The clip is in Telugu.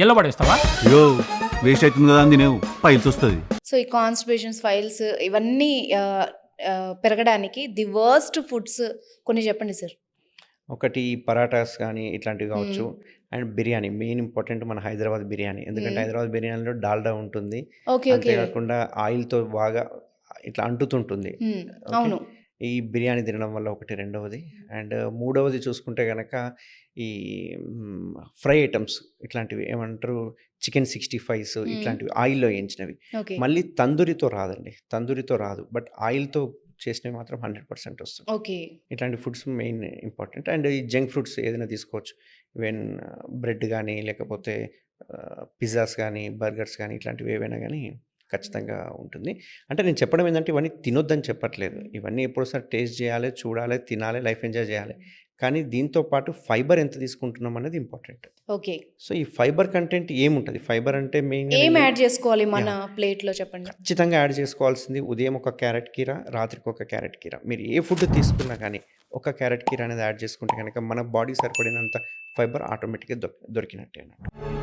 ఎల్ల పడేస్తావా? అయ్యో వేస్ట్ అవుతుంది కదా అని తినేవు పైల్స్ వస్తుంది. సో ఈ కాన్స్టిపేషన్స్ ఫైల్స్ ఇవన్నీ పెరగడానికి ది వర్స్ట్ ఫుడ్స్ కొన్ని చెప్పండి సార్. ఒకటి పరాటాస్ కానీ ఇట్లాంటివి కావచ్చు. అండ్ బిర్యానీ మెయిన్ ఇంపార్టెంట్ మన హైదరాబాద్ బిర్యానీ. ఎందుకంటే హైదరాబాద్ బిర్యానీలో డాల్డా ఉంటుంది. Okay okay. అంతేకాకుండా ఆయిల్తో బాగా ఇట్లా అంటుతుంటుంది. ఓకే. అవును. ఈ బిర్యానీ తినడం వల్ల ఒకటి. రెండవది అండ్ మూడవది చూసుకుంటే కనుక ఈ ఫ్రై ఐటమ్స్ ఇట్లాంటివి ఏమంటారు చికెన్ 65స్ ఇట్లాంటివి ఆయిల్లో వేయించినవి. ఓకే మళ్ళీ తందూరితో రాదండి, తందూరితో రాదు, బట్ ఆయిల్తో చేసినవి మాత్రం 100% వస్తుంది. ఓకే. ఇట్లాంటి ఫుడ్స్ మెయిన్ ఇంపార్టెంట్. అండ్ ఈ జంక్ ఫుడ్స్ ఏదైనా తీసుకోవచ్చు. ఈవెన్ బ్రెడ్ కానీ లేకపోతే పిజ్జాస్ కానీ బర్గర్స్ కానీ ఇట్లాంటివి ఏవైనా కానీ ఖచ్చితంగా ఉంటుంది. అంటే నేను చెప్పడం ఏంటంటే ఇవన్నీ తినొద్దని చెప్పట్లేదు. ఇవన్నీ ఎప్పుడోసారి టేస్ట్ చేయాలి, చూడాలి, తినాలి, లైఫ్ ఎంజాయ్ చేయాలి. కానీ దీంతో పాటు ఫైబర్ ఎంత తీసుకుంటున్నాం అనేది ఇంపార్టెంట్. ఓకే. సో ఈ ఫైబర్ కంటెంట్ ఏముంటుంది? ఫైబర్ అంటే మెయిన్గా ఏం యాడ్ చేసుకోవాలి మన ప్లేట్లో చెప్పండి. ఖచ్చితంగా యాడ్ చేసుకోవాల్సింది ఉదయం ఒక క్యారెట్ కీర, రాత్రికి ఒక క్యారెట్ కీర. మీరు ఏ ఫుడ్ తీసుకున్నా కానీ ఒక క్యారెట్ కీర అనేది యాడ్ చేసుకుంటే కనుక మన బాడీ సరిపడినంత ఫైబర్ ఆటోమేటిక్గా దొరికినట్టే అన్నమాట.